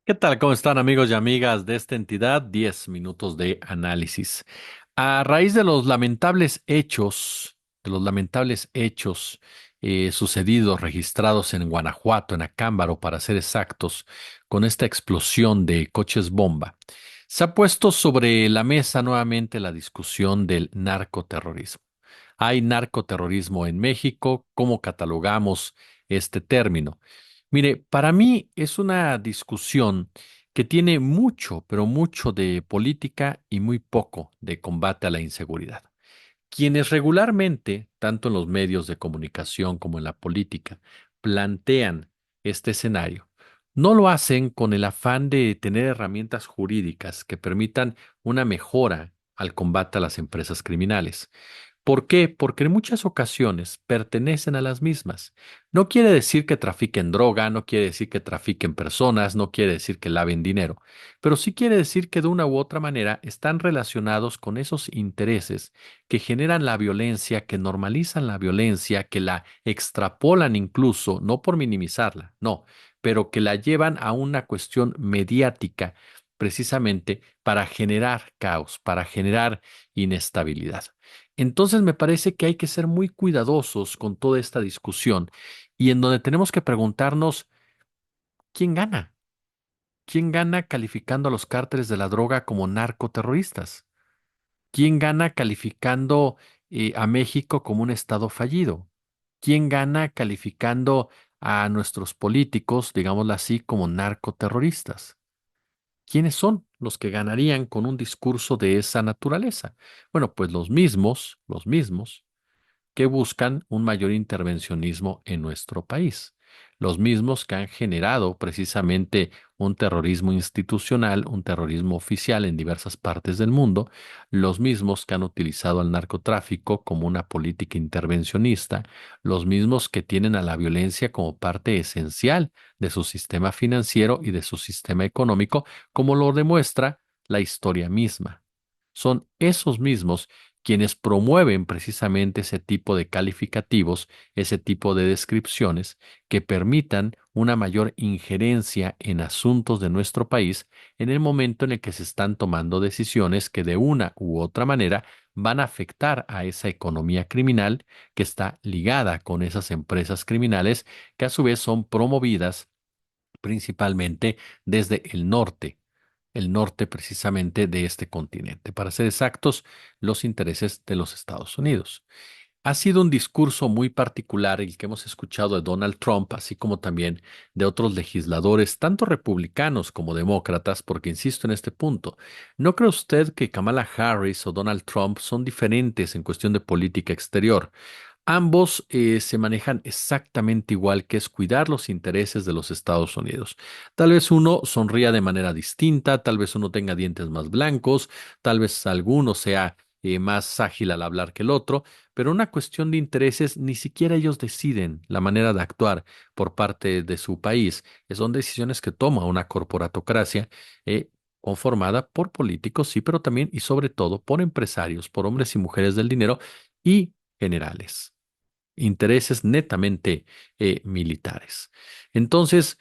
¿Qué tal? ¿Cómo están amigos y amigas de esta entidad? 10 minutos de análisis. A raíz de los lamentables hechos sucedidos, registrados en Guanajuato, en Acámbaro, para ser exactos, con esta explosión de coches bomba, se ha puesto sobre la mesa nuevamente la discusión del narcoterrorismo. ¿Hay narcoterrorismo en México? ¿Cómo catalogamos este término? Mire, para mí es una discusión que tiene mucho, pero mucho de política y muy poco de combate a la inseguridad. Quienes regularmente, tanto en los medios de comunicación como en la política, plantean este escenario, no lo hacen con el afán de tener herramientas jurídicas que permitan una mejora al combate a las empresas criminales. ¿Por qué? Porque en muchas ocasiones pertenecen a las mismas. No quiere decir que trafiquen droga, no quiere decir que trafiquen personas, no quiere decir que laven dinero, pero sí quiere decir que de una u otra manera están relacionados con esos intereses que generan la violencia, que normalizan la violencia, que la extrapolan incluso, no por minimizarla, no, pero que la llevan a una cuestión mediática precisamente para generar caos, para generar inestabilidad. Entonces me parece que hay que ser muy cuidadosos con toda esta discusión y en donde tenemos que preguntarnos quién gana. ¿Quién gana calificando a los cárteles de la droga como narcoterroristas? ¿Quién gana calificando a México como un estado fallido? ¿Quién gana calificando a nuestros políticos, digámoslo así, como narcoterroristas? ¿Quiénes son los que ganarían con un discurso de esa naturaleza? Bueno, pues los mismos que buscan un mayor intervencionismo en nuestro país. Los mismos que han generado precisamente un terrorismo institucional, un terrorismo oficial en diversas partes del mundo, los mismos que han utilizado al narcotráfico como una política intervencionista, los mismos que tienen a la violencia como parte esencial de su sistema financiero y de su sistema económico, como lo demuestra la historia misma. Son esos mismos quienes promueven precisamente ese tipo de calificativos, ese tipo de descripciones que permitan una mayor injerencia en asuntos de nuestro país en el momento en el que se están tomando decisiones que de una u otra manera van a afectar a esa economía criminal que está ligada con esas empresas criminales que a su vez son promovidas principalmente desde el norte precisamente de este continente, para ser exactos, los intereses de los Estados Unidos. Ha sido un discurso muy particular el que hemos escuchado de Donald Trump, así como también de otros legisladores, tanto republicanos como demócratas, porque insisto en este punto, ¿no cree usted que Kamala Harris o Donald Trump son diferentes en cuestión de política exterior? Ambos se manejan exactamente igual, que es cuidar los intereses de los Estados Unidos. Tal vez uno sonría de manera distinta, tal vez uno tenga dientes más blancos, tal vez alguno sea más ágil al hablar que el otro, pero una cuestión de intereses, ni siquiera ellos deciden la manera de actuar por parte de su país. Son decisiones que toma una corporatocracia conformada por políticos, sí, pero también y sobre todo por empresarios, por hombres y mujeres del dinero y generales, intereses netamente militares. Entonces,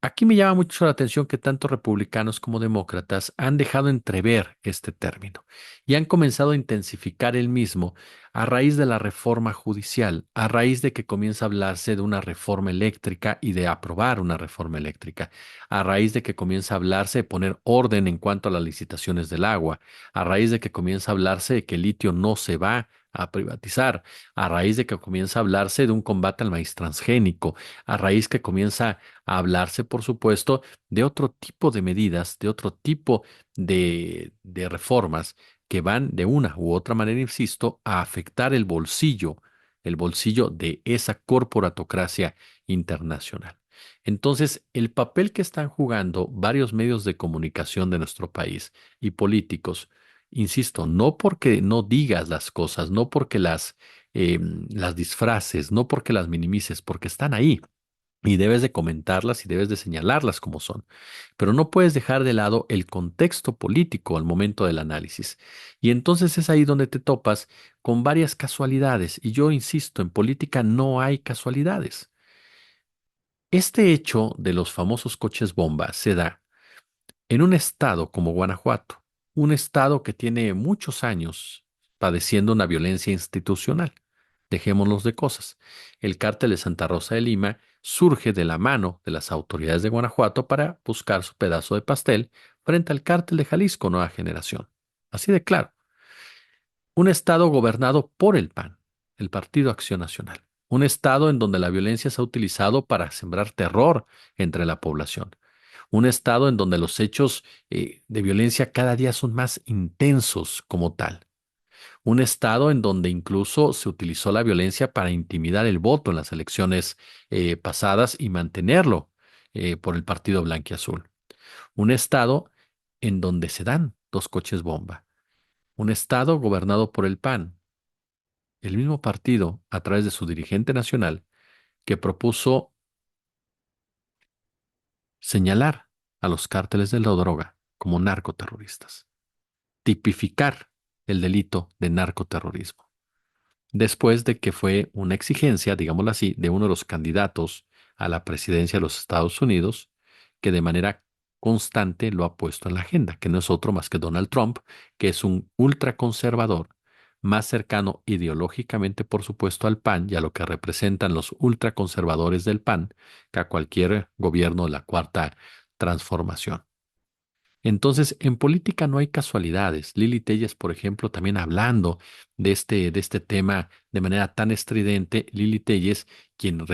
aquí me llama mucho la atención que tanto republicanos como demócratas han dejado entrever este término y han comenzado a intensificar el mismo a raíz de la reforma judicial, a raíz de que comienza a hablarse de una reforma eléctrica y de aprobar una reforma eléctrica, a raíz de que comienza a hablarse de poner orden en cuanto a las licitaciones del agua, a raíz de que comienza a hablarse de que el litio no se va a privatizar, a raíz de que comienza a hablarse de un combate al maíz transgénico, a raíz que comienza a hablarse, por supuesto, de otro tipo de medidas, de otro tipo de reformas que van de una u otra manera, insisto, a afectar el bolsillo de esa corporatocracia internacional. Entonces, el papel que están jugando varios medios de comunicación de nuestro país y políticos, insisto, no porque no digas las cosas, no porque las disfraces, no porque las minimices, porque están ahí y debes de comentarlas y debes de señalarlas como son. Pero no puedes dejar de lado el contexto político al momento del análisis. Y entonces es ahí donde te topas con varias casualidades. Y yo insisto, en política no hay casualidades. Este hecho de los famosos coches bomba se da En un estado como Guanajuato, un estado que tiene muchos años padeciendo una violencia institucional. Dejémonos de cosas. El cártel de Santa Rosa de Lima surge de la mano de las autoridades de Guanajuato para buscar su pedazo de pastel frente al cártel de Jalisco Nueva Generación. Así de claro. Un estado gobernado por el PAN, el Partido Acción Nacional. Un estado en donde la violencia se ha utilizado para sembrar terror entre la población. Un estado en donde los hechos de violencia cada día son más intensos como tal. Un estado en donde incluso se utilizó la violencia para intimidar el voto en las elecciones pasadas y mantenerlo por el partido blanquiazul. Un estado en donde se dan dos coches bomba. Un estado gobernado por el PAN, el mismo partido a través de su dirigente nacional que propuso señalar a los cárteles de la droga como narcoterroristas, tipificar el delito de narcoterrorismo, después de que fue una exigencia, digámoslo así, de uno de los candidatos a la presidencia de los Estados Unidos, que de manera constante lo ha puesto en la agenda, que no es otro más que Donald Trump, que es un ultraconservador, más cercano ideológicamente, por supuesto, al PAN y a lo que representan los ultraconservadores del PAN, que a cualquier gobierno de la Cuarta Transformación. Entonces, en política no hay casualidades. Lili Telles, por ejemplo, también hablando de este tema de manera tan estridente, Lili Telles, quien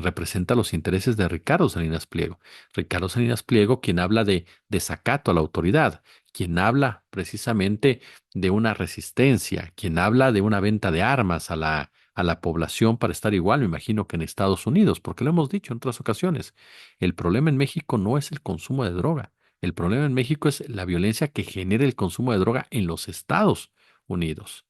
representa los intereses de Ricardo Salinas Pliego. Ricardo Salinas Pliego, quien habla de desacato a la autoridad, quien habla precisamente de una resistencia, quien habla de una venta de armas a la población para estar igual, me imagino que en Estados Unidos, porque lo hemos dicho en otras ocasiones. El problema en México no es el consumo de droga. El problema en México es la violencia que genera el consumo de droga en los Estados Unidos.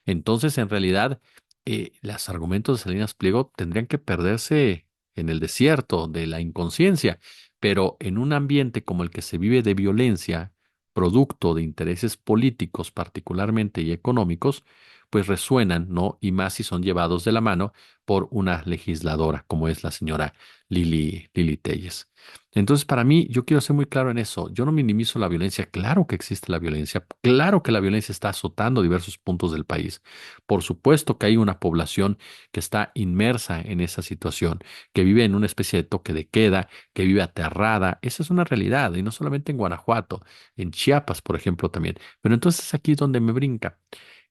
Entonces, en realidad, los argumentos de Salinas Pliego tendrían que perderse en el desierto de la inconsciencia, pero en un ambiente como el que se vive de violencia, producto de intereses políticos particularmente y económicos, pues resuenan, ¿no? Y más si son llevados de la mano por una legisladora como es la señora Lili Telles. Entonces, para mí, yo quiero ser muy claro en eso. Yo no minimizo la violencia. Claro que existe la violencia. Claro que la violencia está azotando diversos puntos del país. Por supuesto que hay una población que está inmersa en esa situación, que vive en una especie de toque de queda, que vive aterrada. Esa es una realidad. Y no solamente en Guanajuato, en Chiapas, por ejemplo, también. Pero entonces aquí es donde me brinca.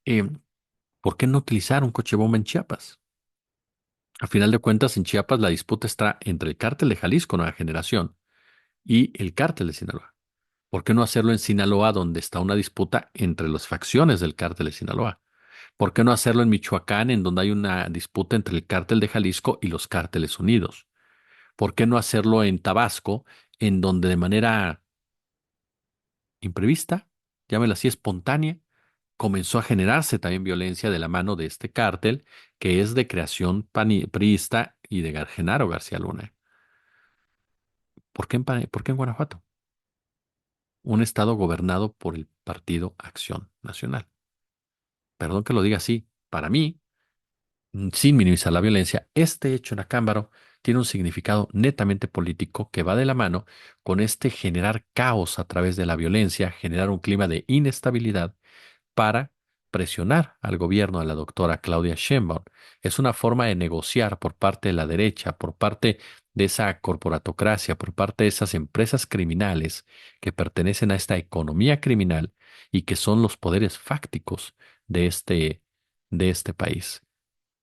Eh, ¿Por qué no utilizar un coche bomba en Chiapas? A final de cuentas, en Chiapas la disputa está entre el cártel de Jalisco Nueva Generación y el cártel de Sinaloa. ¿Por qué no hacerlo en Sinaloa, donde está una disputa entre las facciones del cártel de Sinaloa? ¿Por qué no hacerlo en Michoacán, en donde hay una disputa entre el cártel de Jalisco y los cárteles unidos? ¿Por qué no hacerlo en Tabasco, en donde de manera imprevista, llámela así, espontánea, comenzó a generarse también violencia de la mano de este cártel, que es de creación priista y de Genaro García Luna? ¿Por qué en Guanajuato? Un estado gobernado por el Partido Acción Nacional. Perdón que lo diga así, para mí, sin minimizar la violencia, este hecho en Acámbaro tiene un significado netamente político que va de la mano con este generar caos a través de la violencia, generar un clima de inestabilidad para presionar al gobierno de la doctora Claudia Sheinbaum. Es una forma de negociar por parte de la derecha, por parte de esa corporatocracia, por parte de esas empresas criminales que pertenecen a esta economía criminal y que son los poderes fácticos de este país.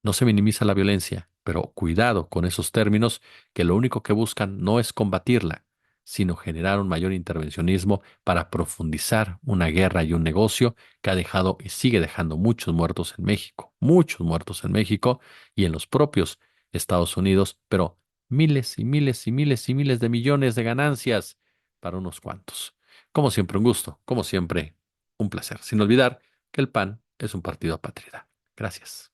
No se minimiza la violencia, pero cuidado con esos términos que lo único que buscan no es combatirla, sino generar un mayor intervencionismo para profundizar una guerra y un negocio que ha dejado y sigue dejando muchos muertos en México y en los propios Estados Unidos, pero miles y miles y miles y miles de millones de ganancias para unos cuantos. Como siempre, un gusto, como siempre, un placer. Sin olvidar que el PAN es un partido apátrida. Gracias.